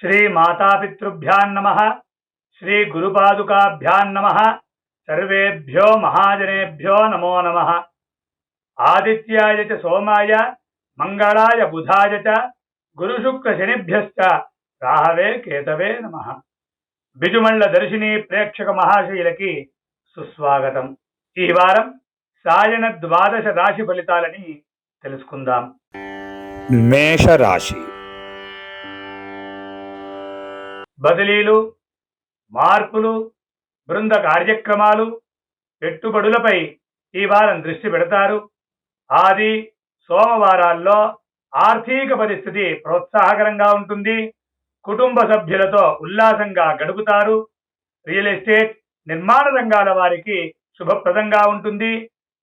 శ్రీ మాతాపితృభ్యాం నమః శ్రీ గురుపాదుకాభ్యాం నమః సర్వేభ్యో మహాజనేభ్యో నమో నమః ఆదిత్యాయ చ సోమాయ మంగళాయ బుధాయ చ గురుశుక్ర శనిభ్యశ్చ రాహవే కేతవే నమః. బిజుమళ్ళ దర్శిని ప్రేక్షక మహాశయులకి సుస్వాగతం. ఈ వారం సాయన ద్వాదశ రాశి ఫలితాలని తెలుసుకుందాం. మేషరాశి. బదిలీలు, మార్పులు, బృంద కార్యక్రమాలు, పెట్టుబడులపై ఈ వారం దృష్టి పెడతారు. ఆది సోమవారాల్లో ఆర్థిక పరిస్థితి ప్రోత్సాహకరంగా ఉంటుంది. కుటుంబ సభ్యులతో ఉల్లాసంగా గడుపుతారు. రియల్ ఎస్టేట్, నిర్మాణ రంగాల వారికి శుభప్రదంగా ఉంటుంది.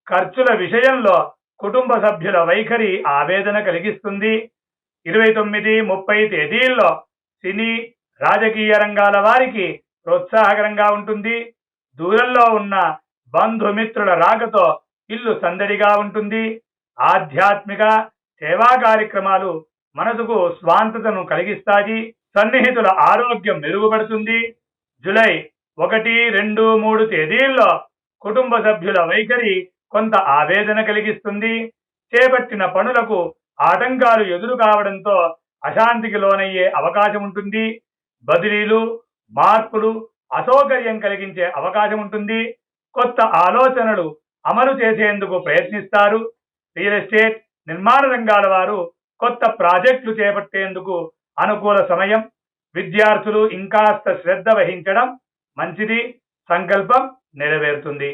ఖర్చుల విషయంలో కుటుంబ సభ్యుల వైఖరి ఆవేదన కలిగిస్తుంది. 29, 30 తేదీల్లో సినీ, రాజకీయ రంగాల వారికి ప్రోత్సాహకరంగా ఉంటుంది. దూరంలో ఉన్న బంధుమిత్రుల రాకతో ఇల్లు సందడిగా ఉంటుంది. ఆధ్యాత్మిక సేవా కార్యక్రమాలు మనసుకు స్వాంతతను కలిగిస్తాయి. సన్నిహితుల ఆరోగ్యం మెరుగుపడుతుంది. జూలై 1, 2, 3 తేదీల్లో కుటుంబ సభ్యుల వైఖరి కొంత ఆవేదన కలిగిస్తుంది. చేపట్టిన పనులకు ఆటంకాలు ఎదురు కావడంతో అశాంతికి లోనయ్యే అవకాశం ఉంటుంది. బదిలీలు, మార్పులు అసౌకర్యం కలిగించే అవకాశం ఉంటుంది. కొత్త ఆలోచనలు అమలు చేసేందుకు ప్రయత్నిస్తారు. రియల్ ఎస్టేట్, నిర్మాణ రంగాల వారు కొత్త ప్రాజెక్టులు చేపట్టేందుకు అనుకూల సమయం. విద్యార్థులు ఇంకాస్త శ్రద్ధ వహించడం మంచిది. సంకల్పం నెరవేరుతుంది.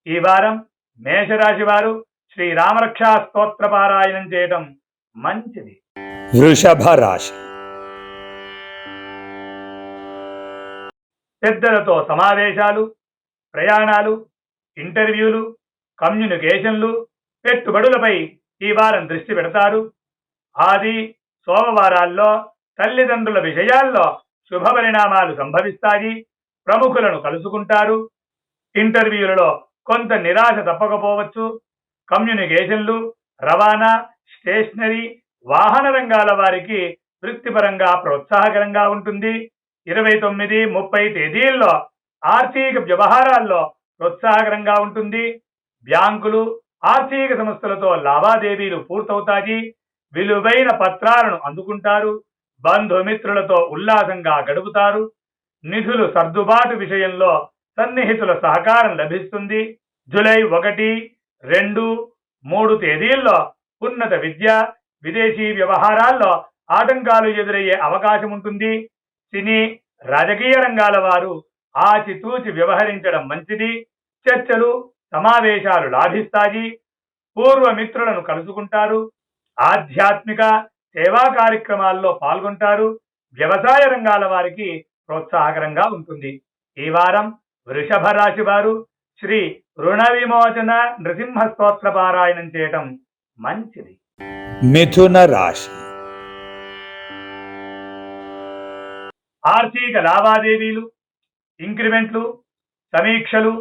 ఈ వారం మేషరాశి వారు శ్రీరామరక్షా స్తోత్ర పారాయణం చేయడం మంచిది. వృషభ రాశి. పెద్దలతో సమావేశాలు, ప్రయాణాలు, ఇంటర్వ్యూలు, కమ్యూనికేషన్లు, పెట్టుబడులపై ఈ వారం దృష్టి పెడతారు. ఆది సోమవారాల్లో తల్లిదండ్రుల విషయాల్లో శుభ పరిణామాలు సంభవిస్తాయి. ప్రముఖులను కలుసుకుంటారు. ఇంటర్వ్యూలలో కొంత నిరాశ తప్పకపోవచ్చు. కమ్యూనికేషన్లు, రవాణా, స్టేషనరీ, వాహన రంగాల వారికి వృత్తిపరంగా ప్రోత్సాహకరంగా ఉంటుంది. 29, 30 తేదీల్లో ఆర్థిక వ్యవహారాల్లో ప్రోత్సాహకరంగా ఉంటుంది. బ్యాంకులు, ఆర్థిక సంస్థలతో లావాదేవీలు పూర్తవుతాయి. విలువైన పత్రాలను అందుకుంటారు. బంధుమిత్రులతో ఉల్లాసంగా గడుపుతారు. నిధులు సర్దుబాటు విషయంలో సన్నిహితుల సహకారం లభిస్తుంది. జూలై 1, 2, 3 తేదీల్లో ఉన్నత విద్య, విదేశీ వ్యవహారాల్లో ఆటంకాలు ఎదురయ్యే అవకాశం ఉంటుంది. సినీ, రాజకీయ రంగాల వారు ఆచితూచి వ్యవహరించడం మంచిది. చర్చలు, సమావేశాలు లాభిస్తాయి. పూర్వ మిత్రులను కలుసుకుంటారు. ఆధ్యాత్మిక సేవా కార్యక్రమాల్లో పాల్గొంటారు. వ్యవసాయ రంగాల వారికి ప్రోత్సాహకరంగా ఉంటుంది. ఈ వారం వృషభ రాశి వారు శ్రీ రుణ విమోచన నృసింహ స్తోత్ర పారాయణం చేయటం మంచిది. మిథున రాశి. ఆర్థిక లావాదేవీలు, ఇంక్రిమెంట్లు, సమీక్షలు,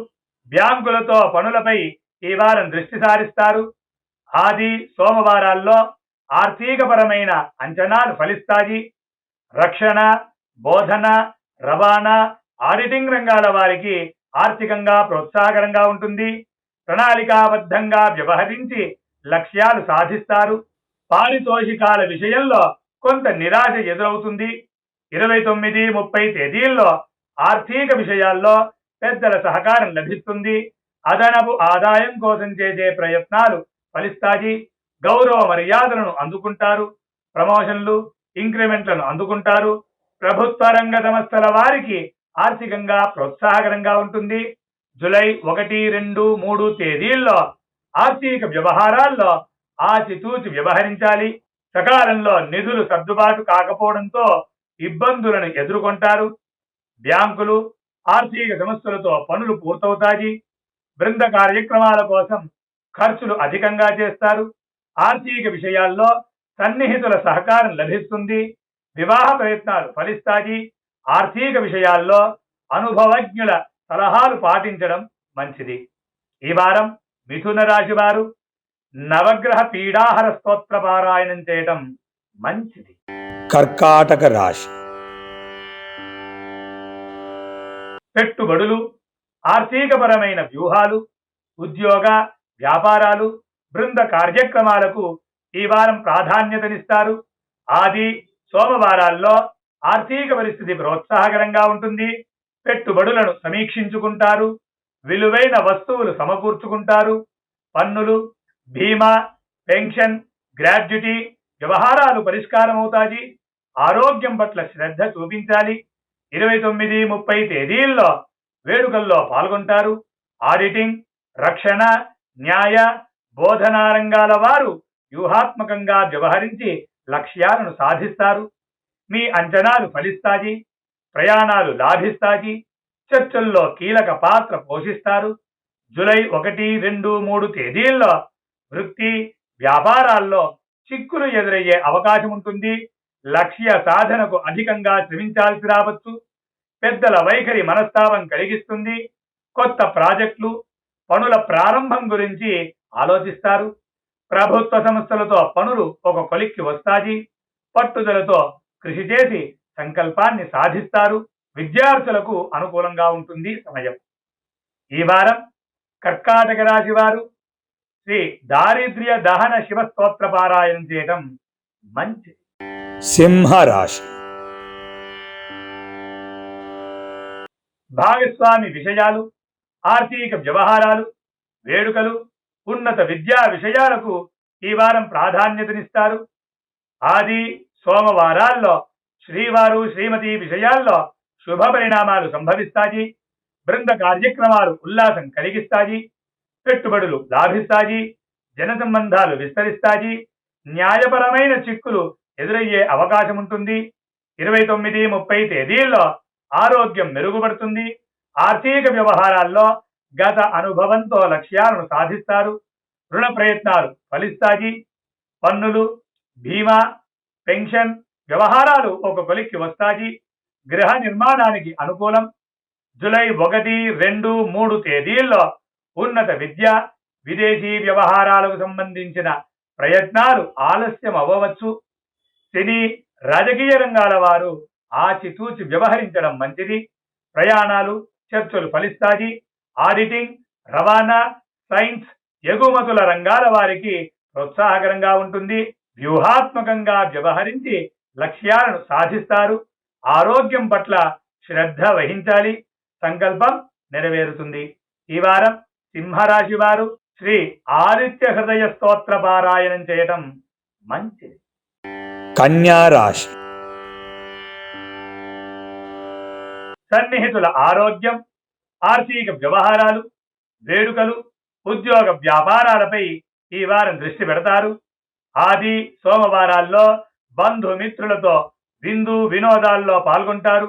బ్యాంకులతో పనులపై ఈ వారం దృష్టి సారిస్తారు. ఆది సోమవారాల్లో ఆర్థికపరమైన అంచనాలు ఫలిస్తాయి. రక్షణ, బోధన, రవాణా, ఆడిటింగ్ రంగాల వారికి ఆర్థికంగా ప్రోత్సాహకరంగా ఉంటుంది. ప్రణాళికాబద్ధంగా వ్యవహరించి లక్ష్యాలు సాధిస్తారు. పారితోషికాల విషయంలో కొంత నిరాశ ఎదురవుతుంది. 29, 30 తేదీల్లో ఆర్థిక విషయాల్లో పెద్దల సహకారం లభిస్తుంది. అదనపు ఆదాయం కోసం చేసే ప్రయత్నాలు ఫలిస్తాయి. గౌరవ మర్యాదలను అందుకుంటారు. ప్రమోషన్లు, ఇంక్రిమెంట్లను అందుకుంటారు. ప్రభుత్వ రంగ సంస్థల వారికి ఆర్థికంగా ప్రోత్సాహకరంగా ఉంటుంది. జూలై 1, 2, 3 తేదీల్లో ఆర్థిక వ్యవహారాల్లో ఆచితూచి వ్యవహరించాలి. సకాలంలో నిధులు సర్దుబాటు కాకపోవడంతో ఇబ్బందులను ఎదుర్కొంటారు. బ్యాంకులు, ఆర్థిక సంస్థలతో పనులు పూర్తవుతాయి. బృంద కార్యక్రమాల కోసం ఖర్చులు అధికంగా చేస్తారు. ఆర్థిక విషయాల్లో సన్నిహితుల సహకారం లభిస్తుంది. వివాహ ప్రయత్నాలు ఫలిస్తాయి. ఆర్థిక విషయాల్లో అనుభవజ్ఞుల సలహాలు పాటించడం మంచిది. ఈ వారం మిథున రాశి వారు నవగ్రహ పీడాహర స్తోత్ర పారాయణం చేయటం మంచిది. కర్కాటక రాశి. పెట్టుబడులు, ఆర్థికపరమైన వ్యూహాలు, ఉద్యోగ వ్యాపారాలు, బృంద కార్యక్రమాలకు ఈ వారం ప్రాధాన్యతనిస్తారు. ఆది సోమవారాల్లో ఆర్థిక పరిస్థితి ప్రోత్సాహకరంగా ఉంటుంది. పెట్టుబడులను సమీక్షించుకుంటారు. విలువైన వస్తువులు సమకూర్చుకుంటారు. పన్నులు, బీమా, పెన్షన్, గ్రాడ్యుటీ వ్యవహారాలు పరిష్కారమవుతాయి. ఆరోగ్యం పట్ల శ్రద్ధ చూపించాలి. 29, 30 తేదీల్లో వేడుకల్లో పాల్గొంటారు. ఆడిటింగ్, రక్షణ, న్యాయ, బోధనా రంగాల వారు వ్యూహాత్మకంగా వ్యవహరించి లక్ష్యాలను సాధిస్తారు. మీ అంచనాలు ఫలిస్తాయి. ప్రయాణాలు లాభిస్తాయి. చర్చల్లో కీలక పాత్ర పోషిస్తారు. జూలై 1, 2, 3 తేదీల్లో వృత్తి, వ్యాపారాల్లో చిక్కులు ఎదురయ్యే అవకాశం ఉంటుంది. లక్ష్య సాధనకు అధికంగా శ్రమించాల్సి రావచ్చు. పెద్దల వైఖరి మనస్తాపం కలిగిస్తుంది. కొత్త ప్రాజెక్టులు, పనుల ప్రారంభం గురించి ఆలోచిస్తారు. ప్రభుత్వ సంస్థలతో పనులు ఒక కొలిక్కి వస్తాయి. పట్టుదలతో కృషి చేసి సంకల్పాన్ని సాధిస్తారు. విద్యార్థులకు అనుకూలంగా ఉంటుంది సమయం. ఈ వారం కర్కాటక రాశి వారు శ్రీ దారిద్ర్య దహన శివ స్తోత్ర పారాయణం చేయడం మంచిది. సింహరాశి. భాగస్వామి విషయాలు, ఆర్థిక వ్యవహారాలు, వేడుకలు, ఉన్నత విద్యా విషయాలకు ఈ వారం ప్రాధాన్యతనిస్తారు. ఆది సోమవారాల్లో శ్రీవారు శ్రీమతి విషయాల్లో శుభ పరిణామాలు సంభవిస్తాయి. బృంద కార్యక్రమాలు ఉల్లాసం కలిగిస్తాయి. పెట్టుబడులు లాభిస్తాయి. జన సంబంధాలు విస్తరిస్తాయి. న్యాయపరమైన చిక్కులు ఎదురయ్యే అవకాశం ఉంటుంది. 29, 30 తేదీల్లో ఆరోగ్యం మెరుగుపడుతుంది. ఆర్థిక వ్యవహారాల్లో గత అనుభవంతో లక్ష్యాలను సాధిస్తారు. రుణ ప్రయత్నాలు ఫలిస్తాయి. పన్నులు, బీమా, పెన్షన్ వ్యవహారాలు ఒక కొలిక్కి వస్తాయి. గృహ నిర్మాణానికి అనుకూలం. జూలై 1, 2, 3 తేదీల్లో ఉన్నత విద్య, విదేశీ వ్యవహారాలకు సంబంధించిన ప్రయత్నాలు ఆలస్యం అవ్వవచ్చు. సినీ, రాజకీయ రంగాల వారు ఆచితూచి వ్యవహరించడం మంచిది. ప్రయాణాలు, చర్చలు ఫలిస్తాయి. ఆడిటింగ్, రవాణా, సైన్స్, ఎగుమతుల రంగాల వారికి ప్రోత్సాహకరంగా ఉంటుంది. వ్యూహాత్మకంగా వ్యవహరించి లక్ష్యాలను సాధిస్తారు. ఆరోగ్యం పట్ల శ్రద్ధ వహించాలి. సంకల్పం నెరవేరుతుంది. ఈ వారం సింహరాశి వారు శ్రీ ఆదిత్య హృదయ స్తోత్ర పారాయణం చేయటం మంచిది. కన్యారాశి. సన్నిహితుల ఆరోగ్యం, ఆర్థిక వ్యవహారాలు, వేడుకలు, ఉద్యోగ వ్యాపారాలపై ఈ వారం దృష్టి పెడతారు. ఆది సోమవారాల్లో బంధుమిత్రులతో విందు వినోదాల్లో పాల్గొంటారు.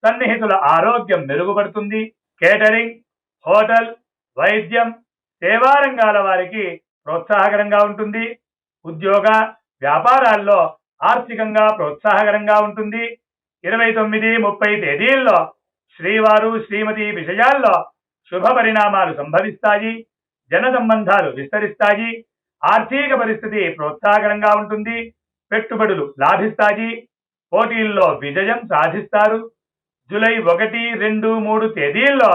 సన్నిహితుల ఆరోగ్యం మెరుగుపడుతుంది. కేటరింగ్, హోటల్, వైద్యం, సేవా రంగాల వారికి ప్రోత్సాహకరంగా ఉంటుంది. ఉద్యోగ వ్యాపారాల్లో ఆర్థికంగా ప్రోత్సాహకరంగా ఉంటుంది. 29, 30 తేదీల్లో శ్రీవారు శ్రీమతి విషయాల్లో శుభ పరిణామాలు సంభవిస్తాయి. జన సంబంధాలు విస్తరిస్తాయి. ఆర్థిక పరిస్థితి ప్రోత్సాహకరంగా ఉంటుంది. పెట్టుబడులు లాభిస్తాయి. పోటీల్లో విజయం సాధిస్తారు. జూలై 1, 2, 3 తేదీల్లో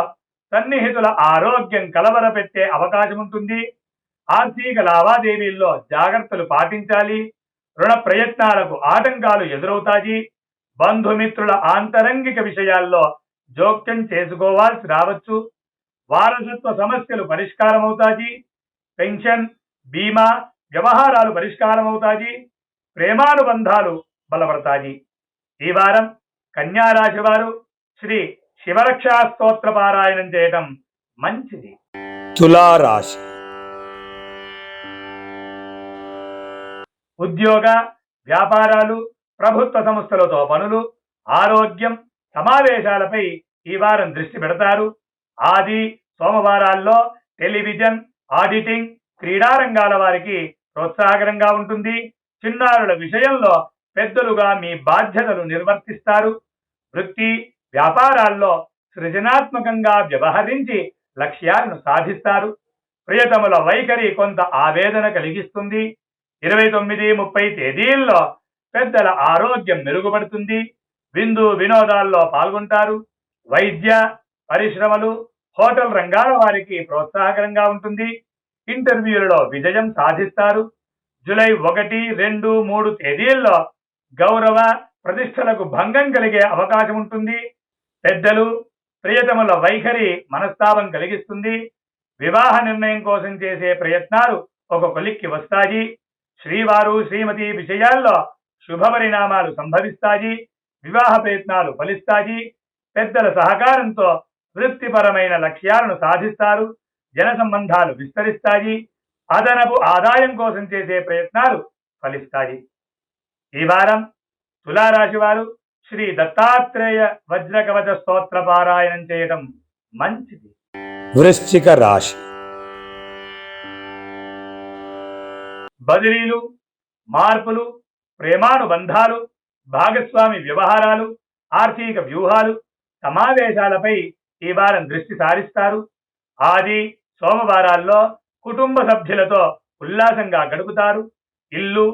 సన్నిహితుల ఆరోగ్యం కలవరపెట్టే అవకాశం ఉంటుంది. ఆర్థిక లావాదేవీల్లో జాగ్రత్తలు పాటించాలి. రుణ ప్రయత్నాలకు ఆటంకాలు ఎదురవుతాయి. బంధుమిత్రుల ఆంతరంగిక విషయాల్లో జోక్యం చేసుకోవాల్సి రావచ్చు. వారసత్వ సమస్యలు పరిష్కారమవుతాయి. పెన్షన్, బీమా వ్యవహారాలు పరిష్కారమవుతాయి. ప్రేమానుబంధాలు బలపడతాయి. ఈ వారం కన్యారాశి వారు శ్రీ శివరక్షా స్తోత్ర పారాయణం చేయటం మంచిది. తులారాశి. ఉద్యోగ వ్యాపారాలు, ప్రభుత్వ సంస్థలతో పనులు, ఆరోగ్యం, సమావేశాలపై ఈ వారం దృష్టి పెడతారు. ఆది సోమవారాల్లో టెలివిజన్, ఆడిటింగ్, క్రీడా రంగాల వారికి ప్రోత్సాహకరంగా ఉంటుంది. చిన్నారుల విషయంలో పెద్దలుగా మీ బాధ్యతలు నిర్వర్తిస్తారు. వృత్తి వ్యాపారాల్లో సృజనాత్మకంగా వ్యవహరించి లక్ష్యాలను సాధిస్తారు. ప్రియతముల వైఖరి కొంత ఆవేదన కలిగిస్తుంది. 29, 30 తేదీల్లో పెద్దల ఆరోగ్యం మెరుగుపడుతుంది. విందు వినోదాల్లో పాల్గొంటారు. వైద్య పరిశ్రమలు, హోటల్ రంగాల వారికి ప్రోత్సాహకరంగా ఉంటుంది. ఇంటర్వ్యూలలో విజయం సాధిస్తారు. జూలై 1, 2, 3 తేదీల్లో గౌరవ ప్రతిష్టలకు భంగం కలిగే అవకాశం ఉంటుంది. పెద్దలు, ప్రియతముల వైఖరి మనస్తాపం కలిగిస్తుంది. వివాహ నిర్ణయం కోసం చేసే ప్రయత్నాలు ఒక కొలిక్కి వస్తాయి. శ్రీవారు, శ్రీమతి విషయాల్లో శుభ పరిణామాలు సంభవిస్తాయి. వివాహ ప్రయత్నాలు ఫలిస్తాయి. పెద్దల సహకారంతో వృత్తిపరమైన లక్ష్యాలను సాధిస్తారు. జన సంబంధాలు విస్తరిస్తాయి. అదనపు ఆదాయం కోసం చేసే ప్రయత్నాలు ఫలిస్తాయి. ఈ వారం తులారాశి వారు శ్రీ దత్తాత్రేయ వజ్ర కవచ స్తోత్ర పారాయణం చేయడం మంచిది. వృశ్చిక రాశి. బదిలీలు, మార్పులు, ప్రేమానుబంధాలు, భాగస్వామి వ్యవహారాలు, ఆర్థిక వ్యూహాలు, సమావేశాలపై ఈ వారం దృష్టి సారిస్తారు. ఆది, సోమవారాల్లో కుటుంబ సభ్యులతో ఉల్లాసంగా గడుపుతారు. ఇల్లు,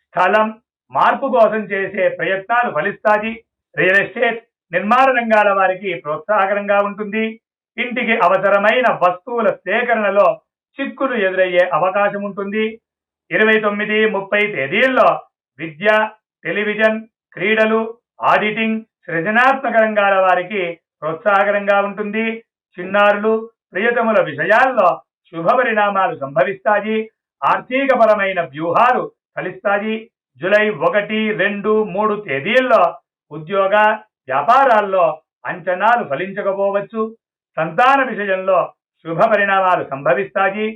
స్థలం మార్పు కోసం చేసే ప్రయత్నాలు ఫలిస్తాయి. రియల్ ఎస్టేట్, నిర్మాణ రంగాల వారికి ప్రోత్సాహకరంగా ఉంటుంది. ఇంటికి అవసరమైన వస్తువుల సేకరణలో చిక్కులు ఎదురయ్యే అవకాశం ఉంటుంది. 29, 30 తేదీల్లో విద్య, టెలివిజన్, క్రీడలు, ఆడిటింగ్, సృజనాత్మక రంగాల వారికి ప్రోత్సాహకరంగా ఉంటుంది. చిన్నారులు, ప్రియతముల విషయాల్లో శుభ పరిణామాలు సంభవిస్తాయి. ఆర్థికపరమైన వ్యూహాలు ఫలిస్తాయి. జూలై 1, 2, 3 తేదీల్లో ఉద్యోగ, వ్యాపారాల్లో అంచనాలు ఫలించకపోవచ్చు. సంతాన విషయంలో శుభ పరిణామాలు సంభవిస్తాయి.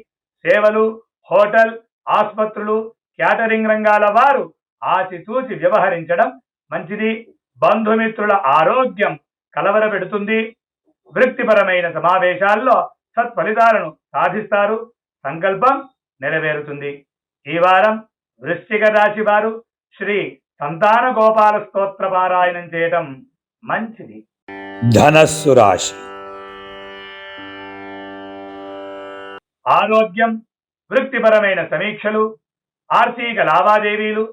సేవలు, హోటల్, ఆసుపత్రులు, క్యాటరింగ్ రంగాల వారు ఆచితూచి వ్యవహరించడం మంచిది. బంధుమిత్రుల ఆరోగ్యం కలవరపెడుతుంది. వృత్తిపరమైన సమావేశాల్లో సత్ఫలితాలను సాధిస్తారు. సంకల్పం నెరవేరుతుంది. ఈ వారం వృశ్చిక రాశి వారు శ్రీ సంతాన గోపాల స్తోత్ర పారాయణం చేయటం మంచిది. ధనస్సు రాశి. ఆరోగ్యం, వృత్తిపరమైన సమీక్షలు, ఆర్థిక లావాదేవీలు,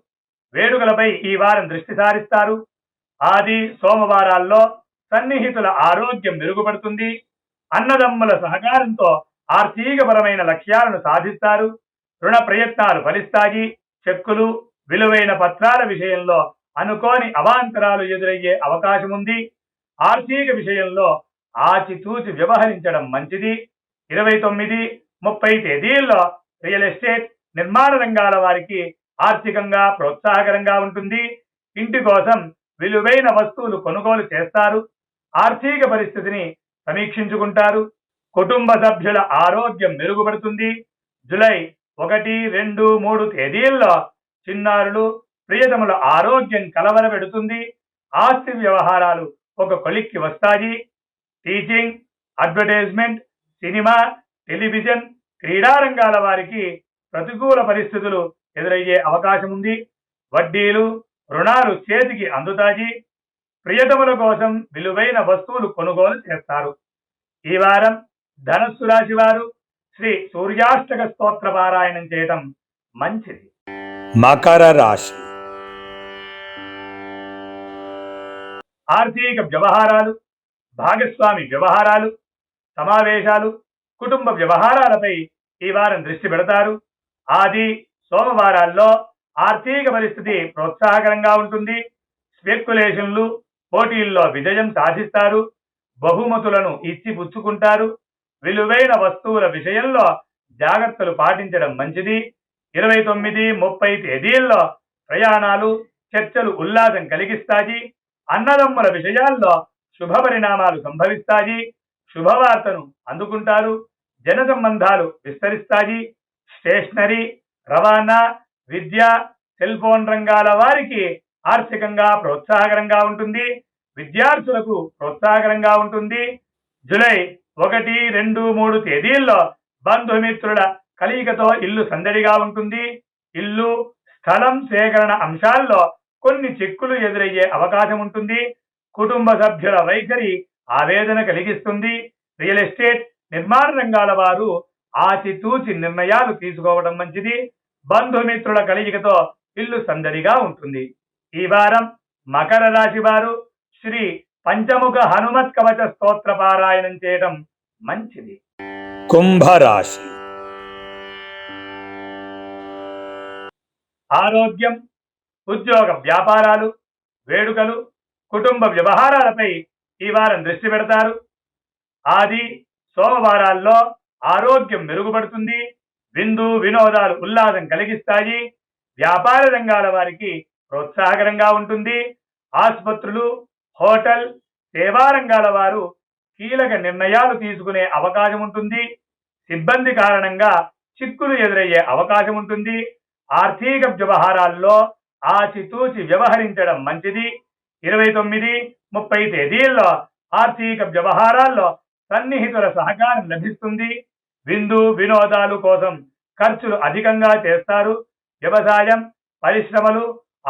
వేడుకలపై ఈ వారం దృష్టి సారిస్తారు. ఆది, సోమవారాల్లో సన్నిహితుల ఆరోగ్యం మెరుగుపడుతుంది. అన్నదమ్ముల సహకారంతో ఆర్థికపరమైన లక్ష్యాలను సాధిస్తారు. రుణ ప్రయత్నాలు ఫలిస్తాయి. చెక్కులు, విలువైన పత్రాల విషయంలో అనుకోని అవాంతరాలు ఎదురయ్యే అవకాశం ఉంది. ఆర్థిక విషయంలో ఆచితూచి వ్యవహరించడం మంచిది. 29, 30 తేదీల్లో రియల్ ఎస్టేట్, నిర్మాణ రంగాల వారికి ఆర్థికంగా ప్రోత్సాహకరంగా ఉంటుంది. ఇంటి కోసం విలువైన వస్తువులు కొనుగోలు చేస్తారు. ఆర్థిక పరిస్థితిని సమీక్షించుకుంటారు. కుటుంబ సభ్యుల ఆరోగ్యం మెరుగుపడుతుంది. జూలై 1, 2, 3 తేదీల్లో చిన్నారులు, ప్రియతముల ఆరోగ్యం కలవరపెడుతుంది. ఆస్తి వ్యవహారాలు ఒక కొలిక్కి వస్తాయి. టీచింగ్, అడ్వర్టైజ్మెంట్, సినిమా, టెలివిజన్, క్రీడా రంగాల వారికి ప్రతికూల పరిస్థితులు ఎదురయ్యే అవకాశం ఉంది. వడ్డీలు, రుణాలు చేతికి అందుతాయి. ప్రియతముల కోసం విలువైన వస్తువులు కొనుగోలు చేస్తారు. ఈ వారం ధనస్సు రాశి వారు శ్రీ సూర్యాష్టక స్తోత్ర పారాయణం చేయటం మంచిది. మకర రాశి. ఆర్థిక వ్యవహారాలు, భాగస్వామి వ్యవహారాలు, సమావేశాలు, కుటుంబ వ్యవహారాలపై ఈ వారం దృష్టి పెడతారు. ఆది, సోమవారాల్లో ఆర్థిక పరిస్థితి ప్రోత్సాహకరంగా ఉంటుంది. స్పెక్యులేషన్లు, పోటీల్లో విజయం సాధిస్తారు. బహుమతులను ఇచ్చి పుచ్చుకుంటారు. విలువైన వస్తువుల విషయంలో జాగ్రత్తలు పాటించడం మంచిది. 29, 30 తేదీల్లో ప్రయాణాలు, చర్చలు ఉల్లాసం కలిగిస్తాయి. అన్నదమ్ముల విషయాల్లో శుభ పరిణామాలు సంభవిస్తాయి. శుభవార్తను అందుకుంటారు. జన సంబంధాలు విస్తరిస్తాయి. స్టేషనరీ, రవాణా, విద్య, సెల్ ఫోన్ రంగాల వారికి ఆర్థికంగా ప్రోత్సాహకరంగా ఉంటుంది. విద్యార్థులకు ప్రోత్సాహకరంగా ఉంటుంది. జూలై 1, 2, 3 తేదీల్లో బంధుమిత్రుల కలయికతో ఇల్లు సందడిగా ఉంటుంది. ఇల్లు, స్థలం సేకరణ అంశాల్లో కొన్ని చిక్కులు ఎదురయ్యే అవకాశం ఉంటుంది. కుటుంబ సభ్యుల వైఖరి ఆవేదన కలిగిస్తుంది. రియల్ ఎస్టేట్, నిర్మాణ రంగాల వారు ఆచితూచి నిర్ణయాలు తీసుకోవడం మంచిది. బంధుమిత్రుల కలయికతో ఇల్లు సందడిగా ఉంటుంది. ఈ వారం మకర రాశి వారు శ్రీ పంచముఖ హనుమత్ కవచ స్తోత్ర పారాయణం చేయడం మంచిది. కుంభరాశి. ఆరోగ్యం, ఉద్యోగ వ్యాపారాలు, వేడుకలు, కుటుంబ వ్యవహారాలపై ఈ వారం దృష్టి పెడతారు. ఆది సోమవారాల్లో ఆరోగ్యం మెరుగుపడుతుంది. విందు వినోదాలు ఉల్లాసం కలిగిస్తాయి. వ్యాపార రంగాల వారికి ప్రోత్సాహకరంగా ఉంటుంది. ఆసుపత్రులు, హోటల్, సేవా రంగాల వారు కీలక నిర్ణయాలు తీసుకునే అవకాశం ఉంటుంది. సిబ్బంది కారణంగా చిక్కులు ఎదురయ్యే అవకాశం ఉంటుంది. ఆర్థిక వ్యవహారాల్లో ఆచితూచి వ్యవహరించడం మంచిది. 29, 30 తేదీల్లో ఆర్థిక వ్యవహారాల్లో సన్నిహితుల సహకారం లభిస్తుంది. విందు వినోదాలు కోసం ఖర్చులు అధికంగా చేస్తారు. వ్యవసాయం, పరిశ్రమలు,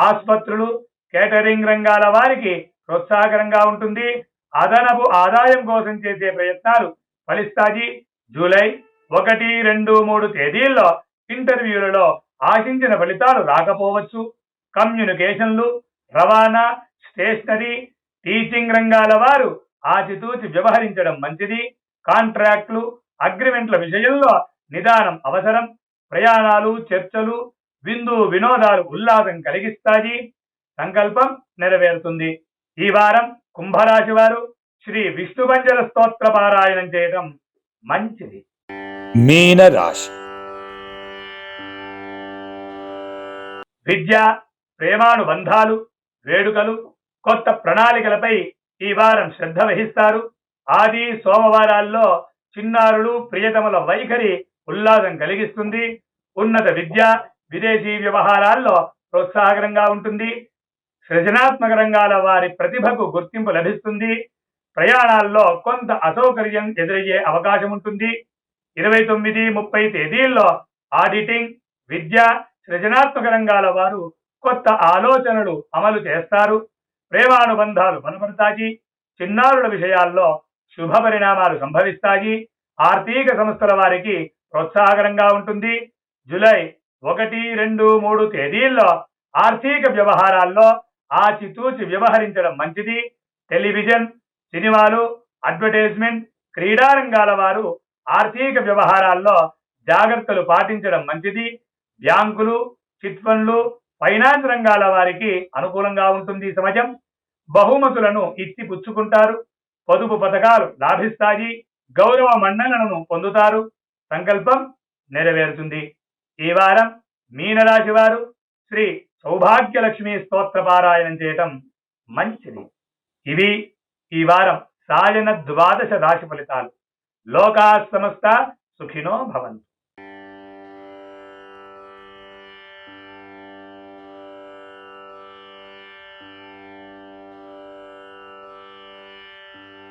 ఆసుపత్రులు, కేటరింగ్ రంగాల వారికి ప్రోత్సాహకరంగా ఉంటుంది. అదనపు ఆదాయం కోసం చేసే ప్రయత్నాలు ఫలిస్తాయి. జూలై 1, 2, 3 తేదీల్లో ఇంటర్వ్యూలలో ఆశించిన ఫలితాలు రాకపోవచ్చు. కమ్యూనికేషన్లు, రవాణా, స్టేషనరీ, టీచింగ్ రంగాల వారు ఆచితూచి వ్యవహరించడం మంచిది. కాంట్రాక్టులు, అగ్రిమెంట్ల విషయంలో నిదానం అవసరం. ప్రయాణాలు, చర్చలు, విందు వినోదాలు ఉల్లాసం కలిగిస్తాయి. సంకల్పం నెరవేరుతుంది. ఈ వారం కుంభరాశి వారు శ్రీ విష్ణుపంచల స్తోత్ర పారాయణం చేయడం మంచిది. మీనరాశి. విద్య, ప్రేమానుబంధాలు, వేడుకలు, కొత్త ప్రణాళికలపై ఈ వారం శ్రద్ధ వహిస్తారు. ఆది సోమవారాల్లో చిన్నారులు, ప్రియతముల వైఖరి ఉల్లాసం కలిగిస్తుంది. ఉన్నత విద్య, విదేశీ వ్యవహారాల్లో ప్రోత్సాహకరంగా ఉంటుంది. సృజనాత్మక రంగాల వారి ప్రతిభకు గుర్తింపు లభిస్తుంది. ప్రయాణాల్లో కొంత అసౌకర్యం ఎదురయ్యే అవకాశం ఉంటుంది. 29, 30 తేదీల్లో ఆడిటింగ్, విద్య, సృజనాత్మక రంగాల వారు కొత్త ఆలోచనలు అమలు చేస్తారు. ప్రేమానుబంధాలు బలపడతాయి. చిన్నారుల విషయాల్లో శుభ పరిణామాలు సంభవిస్తాయి. ఆర్థిక సంస్థల వారికి ప్రోత్సాహకరంగా ఉంటుంది. జూలై 1, 2, 3 తేదీల్లో ఆర్థిక వ్యవహారాల్లో ఆచితూచి వ్యవహరించడం మంచిది. టెలివిజన్, సినిమాలు, అడ్వర్టైజ్మెంట్, క్రీడా రంగాల వారు ఆర్థిక వ్యవహారాల్లో జాగ్రత్తలు పాటించడం మంచిది. బ్యాంకులు, చిట్ ఫండ్లు, ఫైనాన్స్ రంగాల వారికి అనుకూలంగా ఉంటుంది. సమాజం బహుమతులను ఇచ్చి పుచ్చుకుంటారు. పొదుపు పథకాలు లాభిస్తాయి. గౌరవ మన్ననలను పొందుతారు. సంకల్పం నెరవేరుతుంది. ఈ వారం మీనరాశి వారు శ్రీ సౌభాగ్యలక్ష్మి స్తోత్ర పారాయణం చేయటం మంచిది. ఇవి ఈ వారం సాయన 12 రాశి ఫలితాలు. లోకా సమస్త సుఖినో భవంతు.